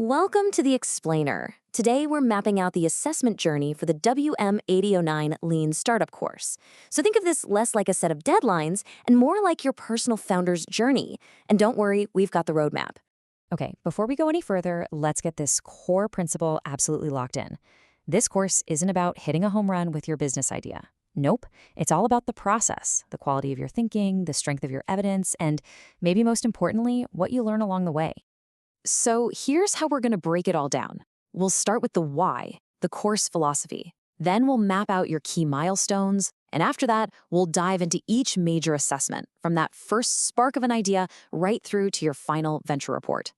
Welcome to the Explainer. Today we're mapping out the assessment journey for the WM8009 Lean Startup course. So think of this less like a set of deadlines and more like your personal founder's journey. And don't worry, we've got the roadmap. Okay, before we go any further, let's get this core principle absolutely locked in. This course isn't about hitting a home run with your business idea. Nope, it's all about the process, the quality of your thinking, the strength of your evidence, and maybe most importantly, what you learn along the way. So here's how we're going to break it all down. We'll start with the why, the course philosophy. Then we'll map out your key milestones. And after that, we'll dive into each major assessment, from that first spark of an idea right through to your final venture report.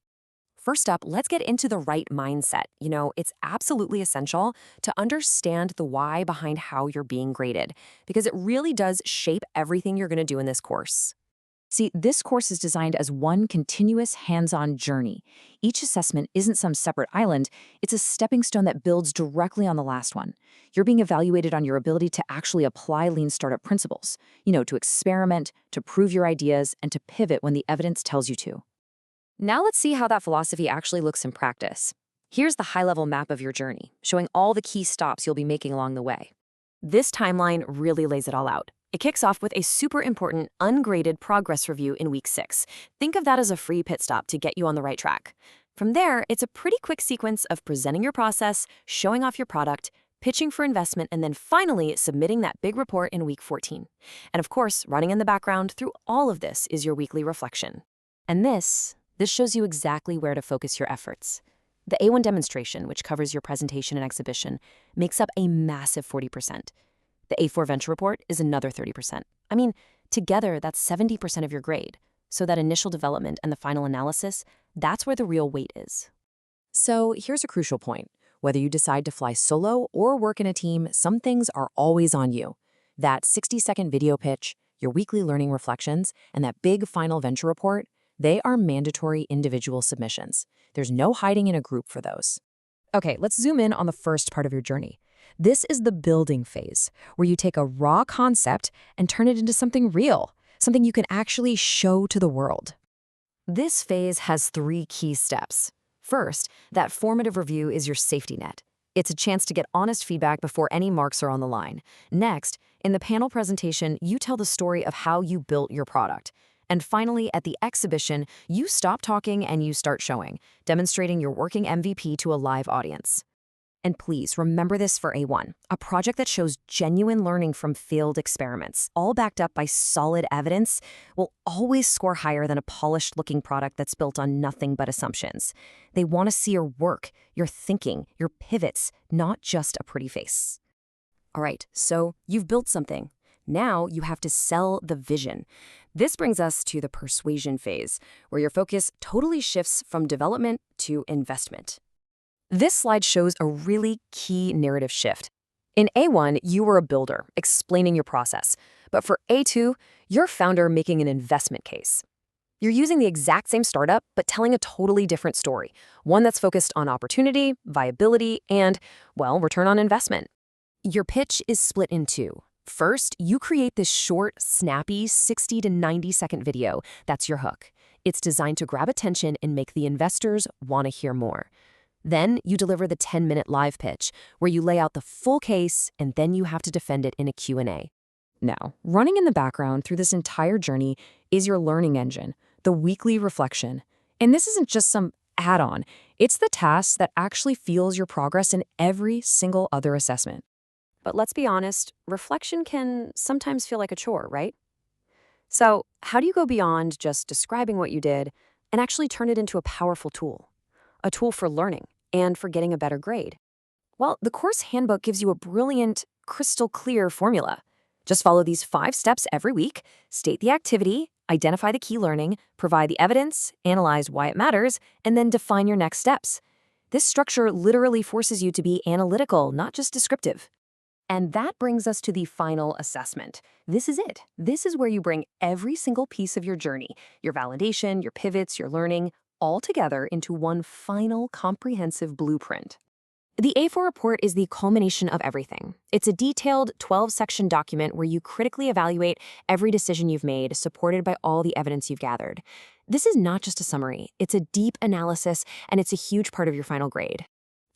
First up, let's get into the right mindset. It's absolutely essential to understand the why behind how you're being graded, because it really does shape everything you're going to do in this course. See, this course is designed as one continuous hands-on journey. Each assessment isn't some separate island, it's a stepping stone that builds directly on the last one. You're being evaluated on your ability to actually apply lean startup principles, to experiment, to prove your ideas, and to pivot when the evidence tells you to. Now let's see how that philosophy actually looks in practice. Here's the high-level map of your journey, showing all the key stops you'll be making along the way. This timeline really lays it all out. It kicks off with a super important ungraded progress review in week 6. Think of that as a free pit stop to get you on the right track. From there, it's a pretty quick sequence of presenting your process, showing off your product, pitching for investment, and then finally submitting that big report in week 14. And of course, running in the background through all of this is your weekly reflection. And this shows you exactly where to focus your efforts. The A1 demonstration, which covers your presentation and exhibition, makes up a massive 40%. The A4 venture report is another 30%. Together, that's 70% of your grade. So that initial development and the final analysis, that's where the real weight is. So here's a crucial point. Whether you decide to fly solo or work in a team, some things are always on you. That 60-second video pitch, your weekly learning reflections, and that big final venture report, they are mandatory individual submissions. There's no hiding in a group for those. Okay, let's zoom in on the first part of your journey. This is the building phase, where you take a raw concept and turn it into something real, something you can actually show to the world. This phase has 3 key steps. First, that formative review is your safety net. It's a chance to get honest feedback before any marks are on the line. Next, in the panel presentation, you tell the story of how you built your product. And finally, at the exhibition, you stop talking and you start showing, demonstrating your working MVP to a live audience. And please remember this for A1, a project that shows genuine learning from failed experiments, all backed up by solid evidence, will always score higher than a polished-looking product that's built on nothing but assumptions. They want to see your work, your thinking, your pivots, not just a pretty face. All right, so you've built something. Now you have to sell the vision. This brings us to the persuasion phase, where your focus totally shifts from development to investment. This slide shows a really key narrative shift. In A1, you were a builder, explaining your process. But for A2, you're a founder making an investment case. You're using the exact same startup, but telling a totally different story, one that's focused on opportunity, viability, and, return on investment. Your pitch is split in 2. First, you create this short, snappy 60 to 90-second video. That's your hook. It's designed to grab attention and make the investors want to hear more. Then you deliver the 10-minute live pitch, where you lay out the full case, and then you have to defend it in a Q&A. Now, running in the background through this entire journey is your learning engine, the weekly reflection. And this isn't just some add-on. It's the task that actually fuels your progress in every single other assessment. But let's be honest, reflection can sometimes feel like a chore, right? So how do you go beyond just describing what you did and actually turn it into a powerful tool? A tool for learning and for getting a better grade? Well, the course handbook gives you a brilliant, crystal clear formula. Just follow these 5 steps every week, state the activity, identify the key learning, provide the evidence, analyze why it matters, and then define your next steps. This structure literally forces you to be analytical, not just descriptive. And that brings us to the final assessment. This is it. This is where you bring every single piece of your journey, your validation, your pivots, your learning, all together into one final comprehensive blueprint. The A4 report is the culmination of everything. It's a detailed 12-section document where you critically evaluate every decision you've made, supported by all the evidence you've gathered. This is not just a summary, it's a deep analysis, and it's a huge part of your final grade.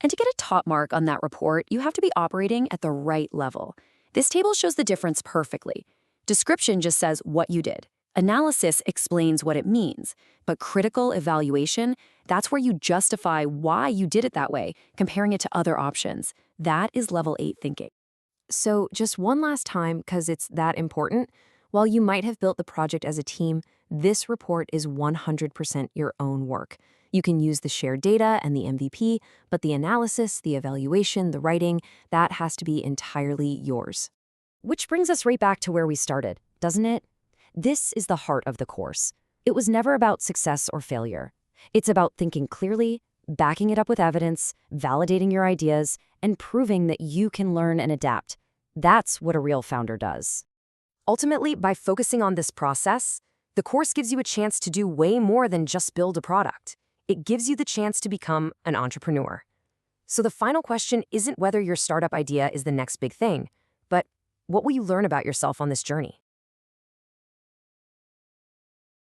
And to get a top mark on that report, you have to be operating at the right level. This table shows the difference perfectly. Description just says what you did. Analysis explains what it means, but critical evaluation, that's where you justify why you did it that way, comparing it to other options. That is level 8 thinking. So just one last time, because it's that important, while you might have built the project as a team, this report is 100% your own work. You can use the shared data and the MVP, but the analysis, the evaluation, the writing, that has to be entirely yours. Which brings us right back to where we started, doesn't it? This is the heart of the course. It was never about success or failure. It's about thinking clearly, backing it up with evidence, validating your ideas, and proving that you can learn and adapt. That's what a real founder does. Ultimately, by focusing on this process, the course gives you a chance to do way more than just build a product. It gives you the chance to become an entrepreneur. So the final question isn't whether your startup idea is the next big thing, but what will you learn about yourself on this journey?